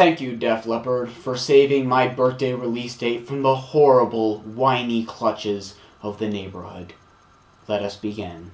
Thank you, Def Leppard, for saving my birthday release date from the horrible, whiny clutches of the neighborhood. Let us begin.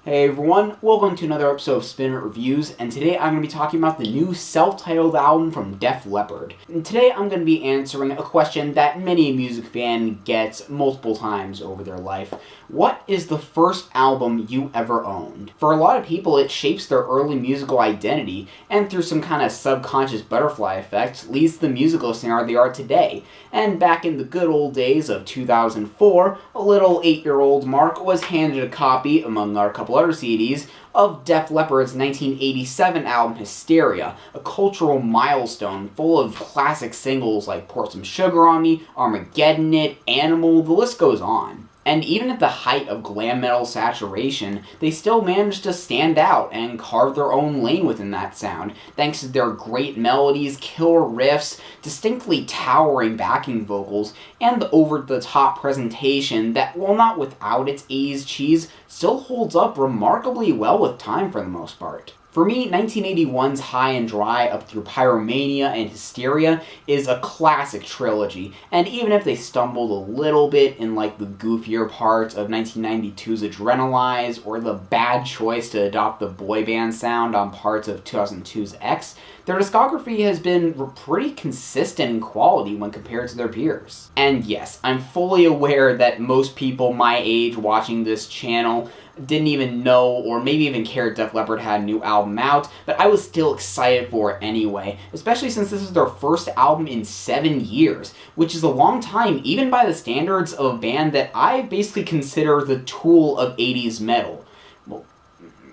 Hey everyone, welcome to another episode of Spin It Reviews, and today I'm going to be talking about the new self-titled album from Def Leppard. And today I'm going to be answering a question that many a music fan gets multiple times over their life. What is the first album you ever owned? For a lot of people, it shapes their early musical identity, and through some kind of subconscious butterfly effect, leads to the musical singer they are today. And back in the good old days of 2004, a little 8-year-old Mark was handed a copy, among our couple other CDs, of Def Leppard's 1987 album Hysteria, a cultural milestone full of classic singles like Pour Some Sugar on Me, Armageddon It, Animal, the list goes on. And even at the height of glam metal saturation, they still managed to stand out and carve their own lane within that sound, thanks to their great melodies, killer riffs, distinctly towering backing vocals, and the over-the-top presentation that, while not without its 80s cheese, still holds up remarkably well with time for the most part. For me, 1981's High and Dry up through Pyromania and Hysteria is a classic trilogy, and even if they stumbled a little bit in like the goofier parts of 1992's Adrenalize or the bad choice to adopt the boy band sound on parts of 2002's X, their discography has been pretty consistent in quality when compared to their peers. And yes, I'm fully aware that most people my age watching this channel didn't even know or maybe even care Def Leppard had a new album out, but I was still excited for it anyway, especially since this is their first album in 7 years, which is a long time even by the standards of a band that I basically consider the Tool of 80s metal. Well,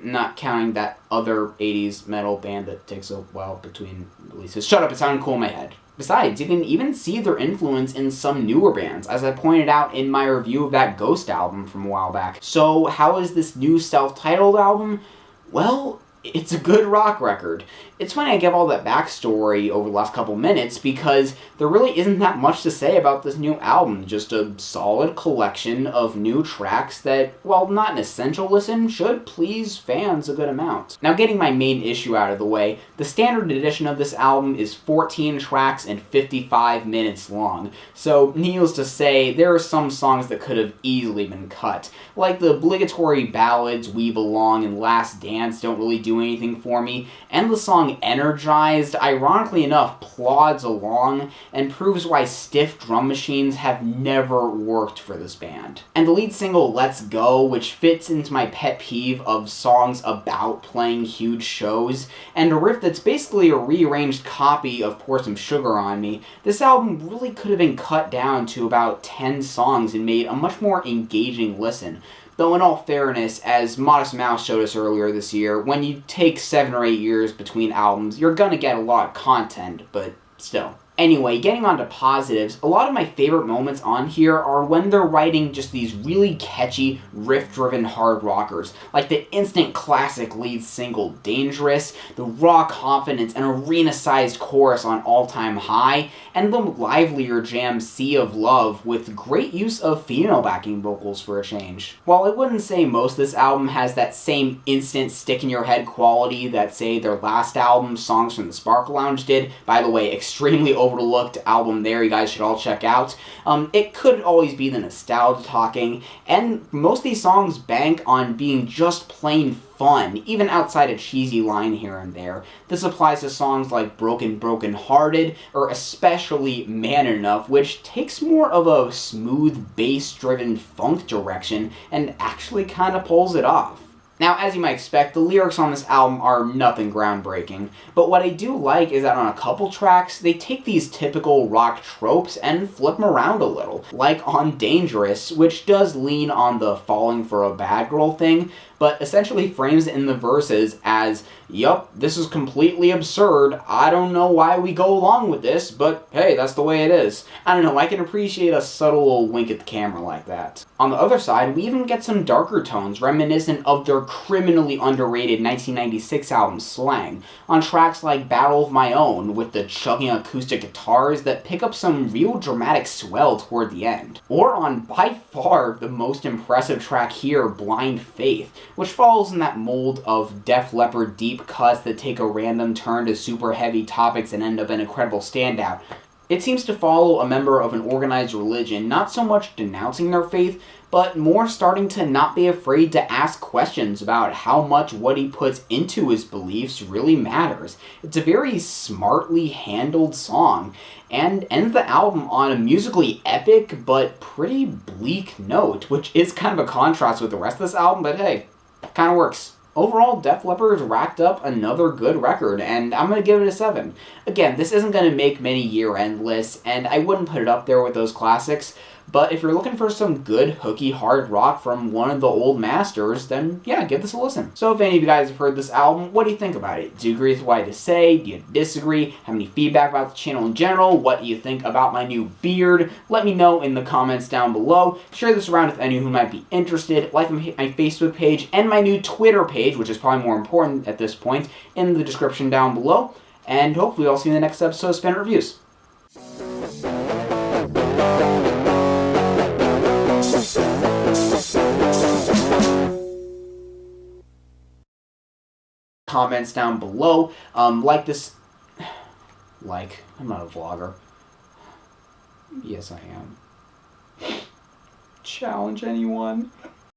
not counting that other 80s metal band that takes a while between releases. Shut up, it sounded cool in my head. Besides, you can even see their influence in some newer bands, as I pointed out in my review of that Ghost album from a while back. So how is this new self-titled album? Well, it's a good rock record. It's funny I give all that backstory over the last couple minutes because there really isn't that much to say about this new album, just a solid collection of new tracks that, while not an essential listen, should please fans a good amount. Now, getting my main issue out of the way, the standard edition of this album is 14 tracks and 55 minutes long, so needless to say, there are some songs that could have easily been cut. Like the obligatory ballads We Belong and Last Dance don't really do anything for me, and the song Energized, ironically enough, plods along and proves why stiff drum machines have never worked for this band. And the lead single Let's Go, which fits into my pet peeve of songs about playing huge shows, and a riff that's basically a rearranged copy of Pour Some Sugar on Me, this album really could have been cut down to about 10 songs and made a much more engaging listen. Though in all fairness, as Modest Mouse showed us earlier this year, when you take 7 or 8 years between albums, you're gonna get a lot of content, but still. Anyway, getting on to positives, a lot of my favorite moments on here are when they're writing just these really catchy, riff-driven hard rockers, like the instant classic lead single Dangerous, the raw confidence and arena-sized chorus on All Time High, and the livelier jam Sea of Love with great use of female backing vocals for a change. While I wouldn't say most of this album has that same instant stick-in-your-head quality that, say, their last album, Songs from the Sparkle Lounge did, by the way, extremely overlooked album there you guys should all check out. It could always be the nostalgia talking, and most of these songs bank on being just plain fun, even outside a cheesy line here and there. This applies to songs like Broken Broken Hearted, or especially Man Enough, which takes more of a smooth, bass-driven funk direction and actually kind of pulls it off. Now, as you might expect, the lyrics on this album are nothing groundbreaking, but what I do like is that on a couple tracks, they take these typical rock tropes and flip them around a little, like on Dangerous, which does lean on the falling for a bad girl thing, but essentially frames it in the verses as, yup, this is completely absurd, I don't know why we go along with this, but hey, that's the way it is. I don't know, I can appreciate a subtle little wink at the camera like that. On the other side, we even get some darker tones reminiscent of their criminally underrated 1996 album Slang, on tracks like Battle of My Own, with the chugging acoustic guitars that pick up some real dramatic swell toward the end. Or on by far the most impressive track here, Blind Faith, which falls in that mold of Def Leppard deep cuts that take a random turn to super heavy topics and end up an incredible standout. It seems to follow a member of an organized religion, not so much denouncing their faith, but more starting to not be afraid to ask questions about how much what he puts into his beliefs really matters. It's a very smartly handled song, and ends the album on a musically epic but pretty bleak note, which is kind of a contrast with the rest of this album, but hey, kind of works. Overall, Def Leppard racked up another good record, and I'm going to give it a 7. Again, this isn't going to make many year-end lists, and I wouldn't put it up there with those classics, but if you're looking for some good, hooky, hard rock from one of the old masters, then yeah, give this a listen. So if any of you guys have heard this album, what do you think about it? Do you agree with what I had to say? Do you disagree? Have any feedback about the channel in general? What do you think about my new beard? Let me know in the comments down below. Share this around with anyone who might be interested. Like my Facebook page and my new Twitter page, which is probably more important at this point, in the description down below. And hopefully I'll see you in the next episode of Spin It Reviews. Comments down below. Like this. I'm not a vlogger. Yes, I am. Challenge anyone.